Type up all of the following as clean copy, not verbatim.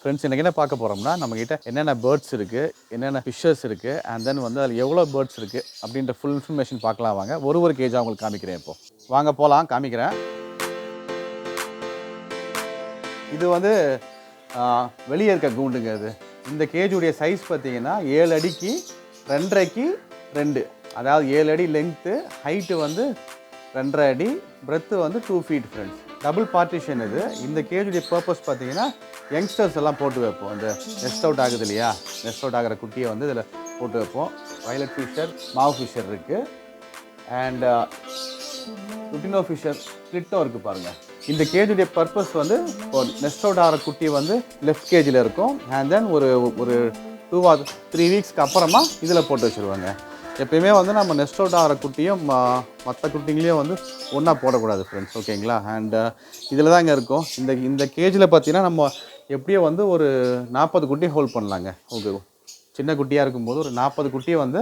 Friends இன்றைக்கி என்ன பார்க்க போகிறோம்னா நம்மக்கிட்ட என்னென்ன பேர்ட்ஸ் இருக்குது, என்னென்ன ஃபிஷ்ஷஸ் இருக்குது, அண்ட் தென் வந்து அதில் எவ்வளோ பேர்ட்ஸ் இருக்குது அப்படின்ற ஃபுல் இன்ஃபர்மேஷன் பார்க்கலாம். வாங்க ஒரு கேஜாக உங்களுக்கு காமிக்கிறேன். இப்போது வாங்க போகலாம், காமிக்கிறேன். இது வந்து வெளியே இருக்க கூண்டுங்க. இது இந்த கேஜுடைய சைஸ் பார்த்தீங்கன்னா 7 அடிக்கு 2.5க்கு 2, அதாவது 7 அடி லென்த்து, ஹைட்டு வந்து 2.5 அடி, பிரெத்து வந்து 2 ஃபீட். ஃப்ரெண்ட்ஸ் டபுள் பார்ட்டிஷன் இது. இந்த கேஜுடைய பர்பஸ் பார்த்தீங்கன்னா யங்ஸ்டர்ஸ் எல்லாம் போட்டு வைப்போம். இந்த நெஸ்ட் அவுட் ஆகுது இல்லையா, நெஸ்ட் அவுட் ஆகிற குட்டியை வந்து இதில் போட்டு வைப்போம். வயலட் ஃபிஷர், மாவு ஃபிஷர் இருக்குது, அண்ட் லுட்டினோ ஃபிஷர் ஸ்ப்ளிட்டும் இருக்குது பாருங்கள். இந்த கேஜுடைய பர்பஸ் வந்து இப்போ நெஸ்ட் அவுட் ஆகிற குட்டி வந்து லெஃப்ட் கேஜில் இருக்கும், அண்ட் தென் ஒரு 2 or 3 வீக்ஸ்க்கு அப்புறமா இதில் போட்டு வச்சுருவாங்க. எப்பயுமே வந்து நம்ம நெஸ்ட் அவுட் ஆகிற குட்டியும் மற்ற குட்டிங்களையும் வந்து ஒன்றா போடக்கூடாது ஃப்ரெண்ட்ஸ், ஓகேங்களா. அண்ட் இதில் தான் இங்கே இருக்கும். இந்த கேஜில் பார்த்தீங்கன்னா நம்ம எப்படியோ வந்து ஒரு 40 குட்டி ஹோல்ட் பண்ணலாங்க. ஓகே, சின்ன குட்டியாக இருக்கும்போது ஒரு 40 குட்டியை வந்து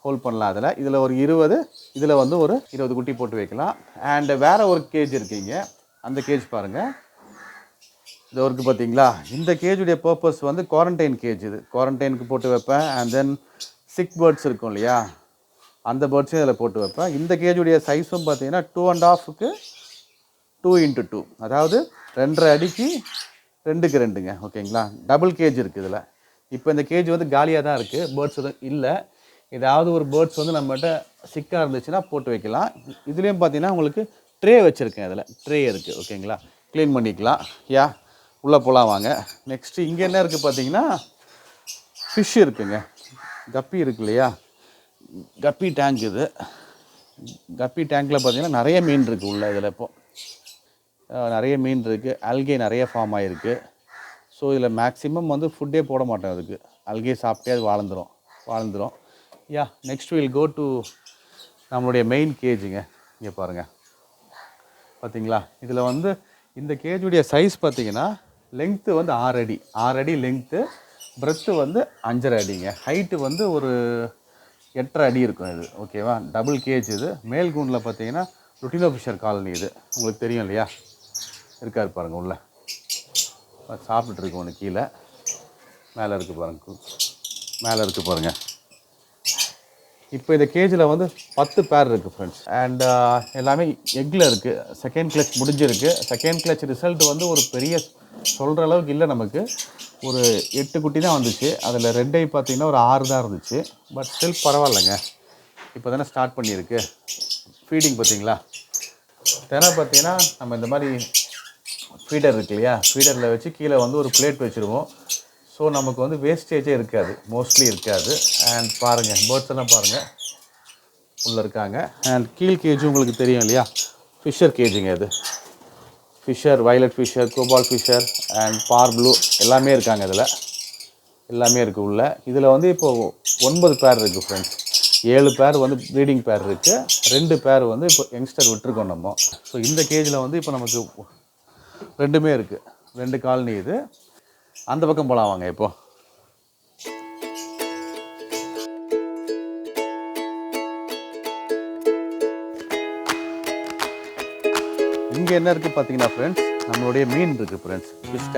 ஹோல்ட் பண்ணலாம். இதில் ஒரு 20, இதில் வந்து ஒரு 20 குட்டி போட்டு வைக்கலாம். அண்ட் வேறு ஒரு கேஜ் இருக்குங்க, அந்த கேஜ் பாருங்கள். இது இருக்குது பார்த்தீங்களா. இந்த கேஜுடைய பர்பஸ் வந்து குவாரண்டைன் கேஜ். இது குவாரண்டைனுக்கு போட்டு வைப்பேன். அண்ட் தென் சிக் பேர்ட்ஸ் இருக்கும் இல்லையா, அந்த பேர்ட்ஸையும் இதில் போட்டு வைப்பேன். இந்த கேஜுடைய சைஸும் பார்த்தீங்கன்னா 2.5க்கு 2x2, அதாவது 2.5 அடிக்கு 2க்கு 2ங்க, ஓகேங்களா. டபுள் கேஜ் இருக்குது இதில். இப்போ இந்த கேஜ் வந்து காலியாக தான் இருக்குது, பேர்ட்ஸ் எதுவும் இல்லை. ஏதாவது ஒரு பேர்ட்ஸ் வந்து நம்மகிட்ட சிக்காக இருந்துச்சுன்னா போட்டு வைக்கலாம். இதுலேயும் பார்த்தீங்கன்னா உங்களுக்கு ட்ரே வச்சுருக்கேன். இதில் ட்ரே இருக்குது, ஓகேங்களா. க்ளீன் பண்ணிக்கலாம். உள்ளே போகலாம் வாங்க. நெக்ஸ்ட்டு இங்கே என்ன இருக்குது பார்த்தீங்கன்னா ஃபிஷ் இருக்குங்க. கப்பி இருக்கு இல்லையா, கப்பி டேங்க். இது கப்பி டேங்க்கில் பார்த்தீங்கன்னா நிறைய மீன் இருக்குது உள்ள. இதில் இப்போது நிறைய மீன் இருக்குது. அல்கே நிறைய ஃபார்ம் ஆகிருக்கு. ஸோ இதில் மேக்ஸிமம் வந்து ஃபுட்டே போட மாட்டோம் அதுக்கு. அல்கே சாப்பிட்டே அது வாழ்ந்துடும். நெக்ஸ்ட் வில் கோ டு நம்மளுடைய மெயின் கேஜுங்க. இங்கே பாருங்கள், பார்த்தீங்களா. இதில் வந்து இந்த கேஜுடைய சைஸ் பார்த்தீங்கன்னா லெங்க்த்து வந்து 6 அடி லெங்க்த்து, பிரெத்து வந்து 5.5 அடிங்க, ஹைட்டு வந்து ஒரு 8.5 அடி இருக்கும் இது, ஓகேவா. டபுள் கேஜ் இது. மேல் கூண்டில் பார்த்தீங்கன்னா லுட்டினோ ஃபிஷர் காலனி. இது உங்களுக்கு தெரியும் இல்லையா, இருக்காரு பாருங்கள் உள்ள சாப்பிட்டுருக்கு. ஒன்று கீழே மேலே இருக்குது பாருங்கள். இப்போ இந்த கேஜில் வந்து 10 பேர் இருக்குது ஃப்ரெண்ட்ஸ். அண்ட் எல்லாமே எக்கில் இருக்குது. செகண்ட் கிளச் முடிஞ்சிருக்கு. செகண்ட் கிளச் ரிசல்ட் வந்து ஒரு பெரிய சொல்கிற அளவுக்கு இல்லை. நமக்கு ஒரு 8 குட்டி தான் வந்துச்சு. அதில் 2 பார்த்தீங்கன்னா ஒரு 6 தான் இருந்துச்சு. பட் ஸ்டில் பரவாயில்லைங்க. இப்போ தானே ஸ்டார்ட் பண்ணியிருக்கு. ஃபீடிங் பார்த்தீங்களா, தினம் பார்த்தீங்கன்னா நம்ம இந்த மாதிரி ஃபீடர் இருக்கு இல்லையா, ஃபீடரில் வச்சு கீழே வந்து ஒரு பிளேட் வச்சுருவோம். ஸோ நமக்கு வந்து வேஸ்டேஜே இருக்காது, மோஸ்ட்லி இருக்காது. அண்ட் பாருங்கள், பேர்ட்ஸ் எல்லாம் பாருங்கள் உள்ளே இருக்காங்க. அண்ட் கீழ் கேஜ் உங்களுக்கு தெரியும் இல்லையா, ஃபிஷர் கேஜுங்க. இது ஃபிஷர், வயலட் ஃபிஷர், கோபால் ஃபிஷர் அண்ட் பார் ப்ளூ எல்லாமே இருக்காங்க. இதில் எல்லாமே இருக்குது உள்ள. இதில் வந்து இப்போது 9 பேர் இருக்குது ஃப்ரெண்ட்ஸ். 7 பேர் வந்து ப்ரீடிங் பேர் இருக்குது, 2 பேர் வந்து இப்போ யங்ஸ்டர் விட்டுருக்கோம் நம்ம. ஸோ இந்த கேஜில் வந்து இப்போ நமக்கு 2மே இருக்குது, 2 காலனி. இது அந்த பக்கம் போகலாம் வாங்க. இப்போது இங்கே என்ன இருக்குது பார்த்தீங்கன்னா ஃப்ரெண்ட்ஸ், நம்மளுடைய மீன் இருக்குது ஃப்ரெண்ட்ஸ். ஃபிஷ்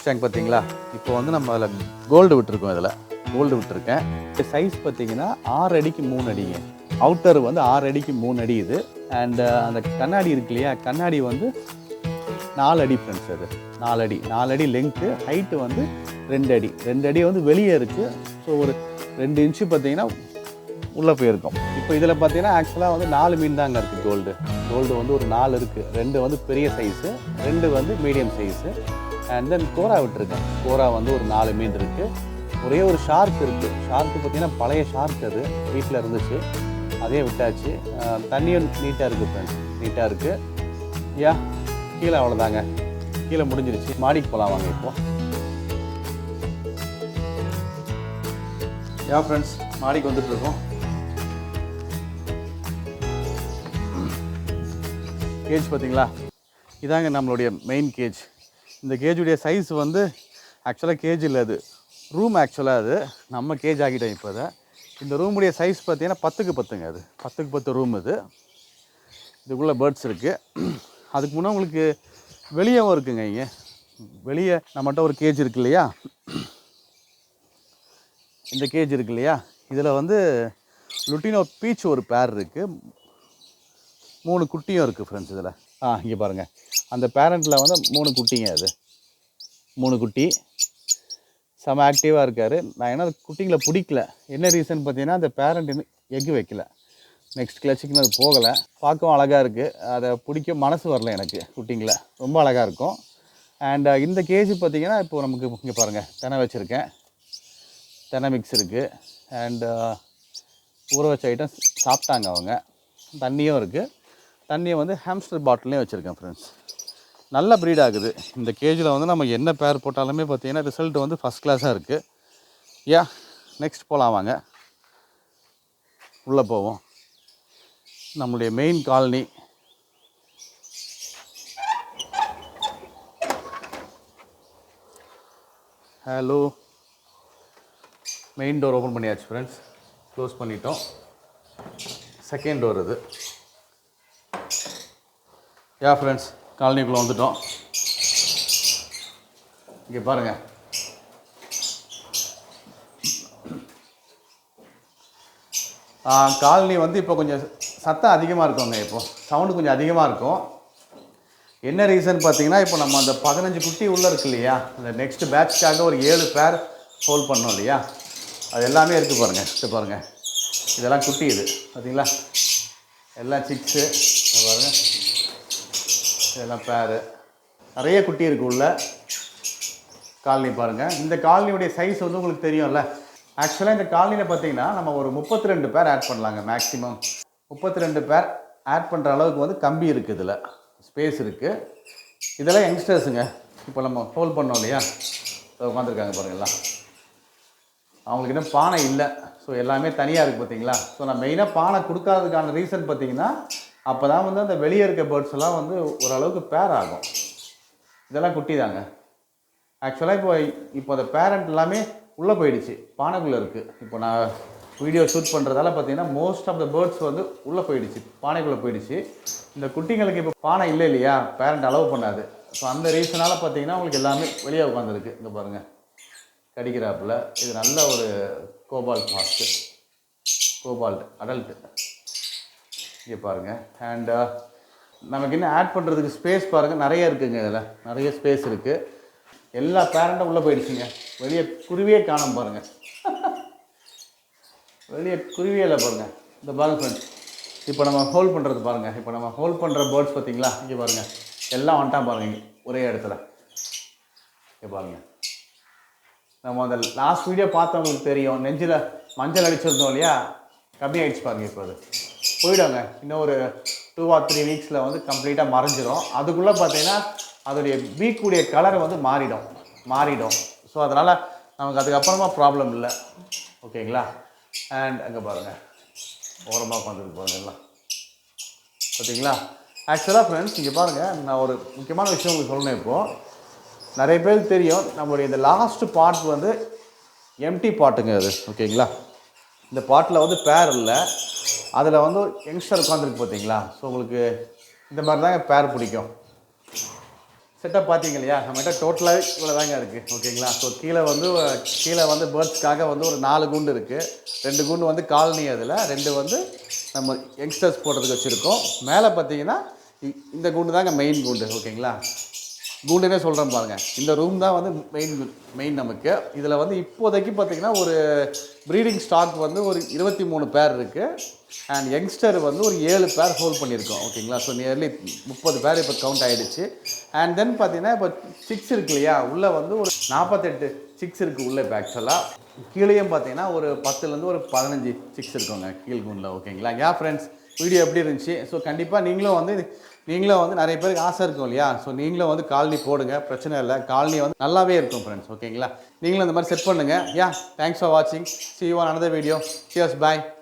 டேங்க் பார்த்தீங்களா. இப்போ வந்து நம்ம அதில் கோல்டு விட்டுருக்கோம். இதில் கோல்டு விட்டுருக்கேன். சைஸ் பார்த்தீங்கன்னா 6 அடிக்கு 3 அடிங்க. அவுட்டர் வந்து 6 அடிக்கு 3 அடி இது. அண்ட் அந்த கண்ணாடி இருக்கு இல்லையா, கண்ணாடி வந்து 4 அடி ஃப்ரெண்ட்ஸ். அது 4 அடி லெங்க்த்து, ஹைட்டு வந்து 2 அடி. 2 அடி வந்து வெளியே இருக்குது. ஸோ ஒரு 2 இன்ச்சு பார்த்தீங்கன்னா உள்ளே போயிருக்கோம். இப்போ இதில் பார்த்தீங்கன்னா ஆக்சுவலாக வந்து 4 மீன் தாங்க இருக்குது. கோல்டு வந்து ஒரு 4 இருக்குது. 2 வந்து பெரிய சைஸு, 2 வந்து மீடியம் சைஸு. அண்ட் தென் கோரா விட்டுருக்கேன். கோரா வந்து ஒரு 4 மீன் இருக்குது. ஒரே ஒரு ஷார்க் இருக்குது. ஷார்க்கு பார்த்தீங்கன்னா பழைய ஷார்க், அது வீட்டில் இருந்துச்சு, அதே விட்டாச்சு. தண்ணியும் நீட்டாக இருக்குது ஃப்ரெண்ட்ஸ், நீட்டாக இருக்குது. கீழே அவ்வளோதாங்க, கீழே முடிஞ்சிருச்சு. மாடிக்கு போகலாம் வாங்க. இப்போ ஃப்ரெண்ட்ஸ் மாடிக்கு வந்துட்டுருக்கோம். கேஜ் பார்த்தீங்களா, இதாங்க நம்மளுடைய மெயின் கேஜ். இந்த கேஜுடைய சைஸ் வந்து ஆக்சுவலாக கேஜ் இல்லை, அது ரூம். ஆக்சுவலாக அது நம்ம கேஜ் ஆகிட்டோம் இப்போ. அதை இந்த ரூமுடைய சைஸ் பார்த்தீங்கன்னா 10க்கு 10ங்க. அது 10க்கு 10 ரூம். இதுக்குள்ளே பேர்ட்ஸ் இருக்குது. அதுக்கு முன்னே உங்களுக்கு வெளியவும் இருக்குங்க. இங்கே வெளியே நம்மகிட்ட ஒரு கேஜ் இருக்கு இல்லையா, இந்த கேஜ் இருக்கு இல்லையா, இதில் வந்து லுட்டினோ பீச் ஒரு பேர் இருக்குது, 3 குட்டியும் இருக்குது ஃப்ரெண்ட்ஸ் இதில். இங்கே பாருங்கள், அந்த பேரண்ட்டில் வந்து 3 குட்டிங்க, அது 3 குட்டி செம ஆக்டிவாக இருக்கார். நான் ஏன்னா குட்டிங்களை பிடிக்கல, என்ன ரீசன் பார்த்தீங்கன்னா அந்த பேரண்ட் இன்னும் எக்கு வைக்கல, நெக்ஸ்ட் கிளச்சுக்குன்னு அது போகலை. பார்க்கவும் அழகாக இருக்குது, அதை பிடிக்க மனசு வரல எனக்கு. குட்டிங்களை ரொம்ப அழகாக இருக்கும். அண்ட் இந்த கேஜி பார்த்திங்கன்னா இப்போது நமக்கு இங்கே பாருங்கள் தெனை வச்சுருக்கேன், தெனை மிக்ஸ் இருக்குது. அண்டு ஊற வச்ச ஐட்டம் சாப்பிட்டாங்க அவங்க. தண்ணியும் இருக்குது, தண்ணியை வந்து ஹாம்ஸ்டர் பாட்டிலையும் வச்சுருக்கேன் ஃப்ரெண்ட்ஸ். நல்ல ப்ரீட் ஆகுது இந்த கேஜில். வந்து நம்ம என்ன பேர் போட்டாலுமே பார்த்திங்கன்னா ரிசல்ட் வந்து ஃபஸ்ட் கிளாஸாக இருக்குது. நெக்ஸ்ட் போகலாம் வாங்க, உள்ளே போவோம். நம்மளுடைய main colony. Hello, main door open பண்ணியாச்சு ஃப்ரெண்ட்ஸ், க்ளோஸ் பண்ணிட்டோம். செகண்ட் டோர் இது. ஃப்ரெண்ட்ஸ், காலனிக்குள்ளே வந்துட்டோம். இங்கே பாருங்கள், காலனி வந்து இப்போ கொஞ்சம் சத்தம் அதிகமாக இருக்குங்க. இப்போ சவுண்டு கொஞ்சம் அதிகமாக இருக்கும். என்ன ரீசன் பார்த்தீங்கன்னா, இப்போ நம்ம அந்த 15 குட்டி உள்ளே இருக்கு இல்லையா, அந்த நெக்ஸ்ட் பேட்ச்க்காக ஒரு 7 பேர் ஹோல்ட் பண்ணோம் இல்லையா, அது எல்லாமே இருக்குது பாருங்கள். இது பாருங்கள், இதெல்லாம் குட்டி, இது பார்த்தீங்களா, எல்லாம் சிக்ஸு பாருங்கள், இதெல்லாம் பேரு, நிறைய குட்டி இருக்குது உள்ள காலனி பாருங்கள். இந்த காலனியுடைய சைஸ் வந்து உங்களுக்கு தெரியும்ல. ஆக்சுவலாக இந்த காலனியில் பார்த்தீங்கன்னா நம்ம ஒரு 32 பேர் ஆட் பண்ணலாங்க, மேக்ஸிமம் 32 பேர் ஆட் பண்ணுற அளவுக்கு வந்து கம்பி இருக்குது, இதில் ஸ்பேஸ் இருக்குது. இதெல்லாம் யங்ஸ்டர்ஸுங்க. இப்போ நம்ம ஹோல்ட் பண்ணோம் இல்லையா, உட்காந்துருக்காங்க பாருங்கள்லாம், அவங்களுக்கு இன்னும் பானை இல்லை. ஸோ எல்லாமே தனியாக இருக்குது பார்த்தீங்களா. ஸோ நான் மெயினாக பானை கொடுக்காததுக்கான ரீசன் பார்த்தீங்கன்னா, அப்போ தான் வந்து அந்த வெளியே இருக்க பேர்ட்ஸ் எல்லாம் வந்து ஓரளவுக்கு பேர் ஆகும். இதெல்லாம் குட்டி தாங்க. ஆக்சுவலாக இப்போ அந்த பேரண்ட் எல்லாமே உள்ளே போயிடுச்சு, பானைக்குள்ளே இருக்குது. இப்போ நான் வீடியோ ஷூட் பண்ணுறதால பார்த்தீங்கன்னா மோஸ்ட் ஆஃப் த பேர்ட்ஸ் வந்து உள்ளே போயிடுச்சு, பானைக்குள்ளே போயிடுச்சு. இந்த குட்டிங்களுக்கு இப்போ பானை இல்லை இல்லையா, பேரண்ட் அலோவ் பண்ணாது. ஸோ அந்த ரீசனால் பார்த்தீங்கன்னா உங்களுக்கு எல்லாமே வெளியே உட்காந்துருக்கு. இங்கே பாருங்கள், கடிக்கிறாப்புல. இது நல்ல ஒரு கோபால்ட் மாஸ்க்கு, கோபால்ட் அடல்ட்டு. இங்கே பாருங்கள். அண்ட் நமக்கு இன்னும் ஆட் பண்ணுறதுக்கு ஸ்பேஸ் பாருங்கள், நிறைய இருக்குதுங்க. இதில் நிறைய ஸ்பேஸ் இருக்குது. எல்லா பேரண்ட்டும் உள்ளே போயிடுச்சுங்க. வெளியே குருவியே காணோம் பாருங்கள், வெளியே குருவியே இல்லை பாருங்கள். இந்த பாருங்கள் ஃப்ரெண்ட்ஸ், இப்போ நம்ம ஹோல்ட் பண்ணுறது பாருங்கள். இப்போ நம்ம ஹோல்ட் பண்ணுற பேர்ட்ஸ் பார்த்தீங்களா, இங்கே பாருங்கள், எல்லாம் வந்துட்டான் பாருங்கள். இங்கே ஒரே இடத்துல இங்கே பாருங்கள். நம்ம அந்த லாஸ்ட் வீடியோ பார்த்தவங்களுக்கு தெரியும், நெஞ்சில் மஞ்சள் அடிச்சிருந்தோம் இல்லையா, கம்மி ஆகிடுச்சு பாருங்கள். இப்போ அது போயிடுங்க, இன்னும் ஒரு 2 or 3 வீக்ஸில் வந்து கம்ப்ளீட்டாக மறைஞ்சிரும். அதுக்குள்ளே பார்த்தீங்கன்னா அதோடைய பீக்குடைய கலரை வந்து மாறிடும். ஸோ அதனால் நமக்கு அதுக்கப்புறமா ப்ராப்ளம் இல்லை, ஓகேங்களா. அண்ட் அங்கே பாருங்கள், ஓரமாக உட்காந்துருக்கு பாருங்கள் எல்லாம், பார்த்தீங்களா. ஆக்சுவலாக ஃப்ரெண்ட்ஸ் இங்கே பாருங்கள், நான் ஒரு முக்கியமான விஷயம் உங்களுக்கு சொல்லணும். இப்போது நிறைய பேருக்கு தெரியும், நம்மளுடைய இந்த லாஸ்ட் பார்ட் வந்து எம்டி பாட்டுங்க அது, ஓகேங்களா. இந்த பாட்டில் வந்து பேர் இல்லை, அதில் வந்து ஒரு யங்ஸ்டர் உட்காந்துருக்கு பார்த்தீங்களா. ஸோ உங்களுக்கு இந்த மாதிரி தாங்க பேர் பிடிக்கும். செட்டப் பார்த்தீங்க இல்லையா, நம்மகிட்ட டோட்டலாக இவ்வளோ தாங்க இருக்குது, ஓகேங்களா. ஸோ கீழே வந்து பேர்ட்ஸ்க்காக வந்து ஒரு 4 கூண்டு இருக்குது. 2 கூண்டு வந்து காலனி, அதில் 2 வந்து நம்ம யங்ஸ்டர்ஸ் போடுறதுக்கு வச்சுருக்கோம். மேலே பார்த்தீங்கன்னா இந்த கூண்டு தாங்க மெயின் கூண்டு, ஓகேங்களா. கூண்டுனே சொல்கிறேன் பாருங்கள். இந்த ரூம் தான் வந்து மெயின் நமக்கு. இதில் வந்து இப்போதைக்கு பார்த்திங்கன்னா ஒரு ப்ரீடிங் ஸ்டாக் வந்து ஒரு 23 பேர் இருக்குது. அண்ட் யங்ஸ்டர் வந்து ஒரு 7 பேர் ஹோல்ட் பண்ணியிருக்கோம், ஓகேங்களா. ஸோ நியர்லி 30 பேர் இப்போ கவுண்ட் ஆகிடுச்சு. அண்ட் தென் பார்த்தீங்கன்னா இப்போ சிக்ஸ் இருக்கு இல்லையா, உள்ளே வந்து ஒரு 48 சிக்ஸ் இருக்குது உள்ளே. இப்போ ஆக்சுவலாக கீழேயும் பார்த்தீங்கன்னா ஒரு 10லேருந்து ஒரு 15 சிக்ஸ் இருக்குங்க கீழ் கூண்டில், ஓகேங்களா. ஃப்ரெண்ட்ஸ், வீடியோ எப்படி இருந்துச்சு? ஸோ கண்டிப்பாக நீங்களும் வந்து நிறைய பேருக்கு ஆசை இருக்கும் இல்லையா. ஸோ நீங்களும் வந்து காலனி போடுங்க, பிரச்சனை இல்லை. காலனி வந்து நல்லாவே இருக்கும் ஃப்ரெண்ட்ஸ், ஓகேங்களா. நீங்களும் இந்த மாதிரி செட் பண்ணுங்கள். தேங்க்ஸ் ஃபார் வாட்சிங். See you on another video. Cheers, bye.